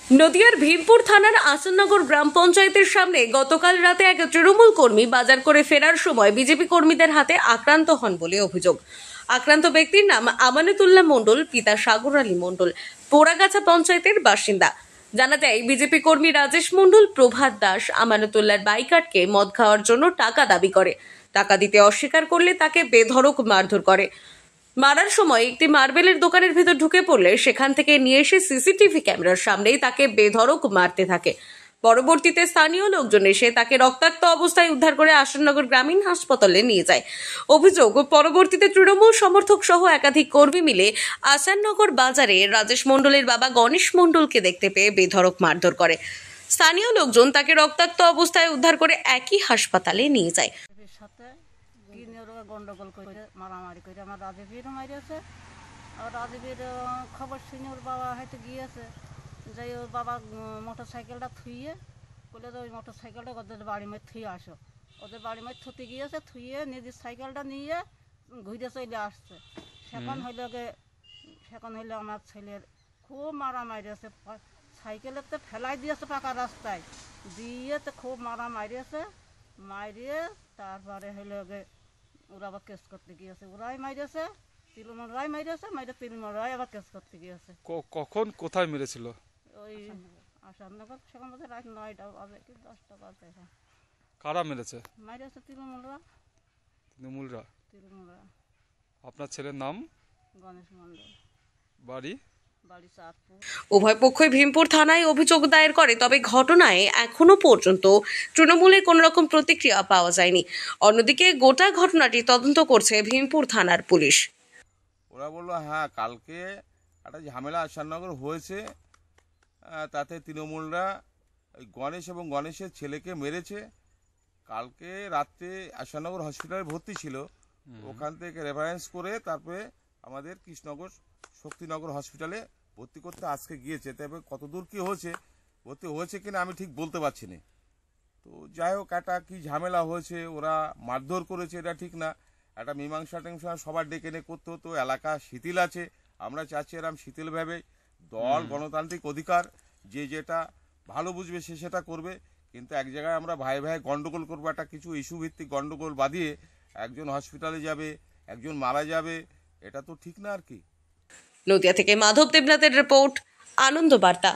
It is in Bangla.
নদিয়ার ভীমপুর থানার আসননগর গ্রাম পঞ্চায়েতের সামনে গতকাল রাতে এক তৃণমূল কর্মী বাজার করে ফেরার সময় বিজেপি কর্মীদের হাতে আক্রান্ত হন বলে অভিযোগ। আক্রান্ত ব্যক্তির নাম আমানতুল্লাহ মণ্ডল, পিতা সাগর আলী মণ্ডল, পোড়াগাছা পঞ্চায়েতের বাসিন্দা। জানা যায়, বিজেপি কর্মী রাজেশ মণ্ডল প্রভাত দাস আমানতুল্লাহর বাইক আটকে মদ খাওয়ার জন্য টাকা দাবি করে। টাকা দিতে অস্বীকার করলে তাকে বেধড়ক মারধর করে। মারার সময় একটি মার্বেলের দোকানের ভেতর ঢুকে পড়লে সেখান থেকে নিয়ে এসে সিসিটিভি ক্যামেরার সামনেই তাকে বেধড়ক মারতে থাকে। পরবর্তীতে স্থানীয় লোকজন এসে তাকে রক্তাক্ত অবস্থায় উদ্ধার করে আসননগর গ্রামীণ হাসপাতালে নিয়ে যায়। অভিযোগ, পরবর্তীতে তৃণমূল সমর্থক সহ একাধিক কর্মী মিলে আসননগর বাজারে রাজেশ মণ্ডলের বাবা গণেশ মণ্ডলকে দেখতে পেয়ে বেধড়ক মারধর করে। স্থানীয় লোকজন তাকে রক্তাক্ত অবস্থায় উদ্ধার করে একই হাসপাতালে নিয়ে যায়। গন্ডগোল করে মারামারি করে আমার রাজীবীরও মারিয়েছে। আর রাজীবীর খবর শুনে ওর বাবা হয়তো গিয়েছে, যাই ওর বাবা মোটর সাইকেলটা থুইয়ে বলে ওই মোটর সাইকেলটা ওদের বাড়ি মধ্যে থুয়ে আসো। ওদের বাড়ি মধ্যে থুতে গিয়েছে, থুয়ে নিজের সাইকেলটা নিয়ে ঘুরে চলে আসছে। সেখন হইলে আমার ছেলের খুব মারামারিয়েছে, সাইকেলেতে ফেলাই দিয়েছে পাকা রাস্তায়, দিয়ে তো খুব মারা মারিয়েছে। মারিয়ে তারপরে হইলে ওরা আবার কেস করতে গিয়েছে, ওরাই মাইরেছে, তৃণমূলরাই মাইরেছে, মাইরে তৃণমূলরাই আবার কেস করতে গিয়েছে। কখন কোথায় মেরেছিল? ওই আসাননগর, সেখান মধ্যে রাত 9টা বাজে কি 10টা বাজে। কারা মেরেছে? মাইরেছে তৃণমূলরা। আপনার ছেলের নাম? গণেশ মণ্ডল। বাড়ি? উভয় পক্ষই ভীমপুর থানায় অভিযোগ দায়ের করে, তবে ঘটনায় এখনো পর্যন্ত তৃণমূলের কোন রকম প্রতিক্রিয়া পাওয়া যায়নি। অন্যদিকে গোটা ঘটনাটি তদন্ত করছে ভীমপুর থানার পুলিশ। ওরা বললো হ্যাঁ, কালকে একটা ঝামেলা আসাননগর হয়েছে, তাতে তৃণমূলরা ওই গণেশ এবং গণেশের ছেলেকে মেরেছে। কালকে রাত্রে আসাননগর হসপিটালে ভর্তি ছিল, ওখান থেকে রেফারেন্স করে তারপরে আমাদের কৃষ্ণনগর শক্তিনগর হসপিটালে ভর্তি করতে আজকে গিয়েছে। তবে কতদূর কি হয়েছে, ভর্তি হয়েছে কিনা আমি ঠিক বলতে পারছি না। তো যাই হোক, একটা কি ঝামেলা হয়েছে, ওরা মারধর করেছে, এটা ঠিক না। একটা মীমাংসা টিমাংসা সবার ডেকে এনে করতে হতো। এলাকা শিথিল আছে, আমরা চাচ্ছি এরকম শিথিলভাবে দল গণতান্ত্রিক অধিকার, যে যেটা ভালো বুঝবে সে সেটা করবে। কিন্তু এক জায়গায় আমরা ভাই ভাই গন্ডগোল করবো, একটা কিছু ইস্যু ভিত্তিক গন্ডগোল বাঁধিয়ে একজন হসপিটালে যাবে, একজন মারা যাবে, এটা তো ঠিক না আর কি। নদিয়া থেকে মাধব দেবনাথের রিপোর্ট, আনন্দ বার্তা।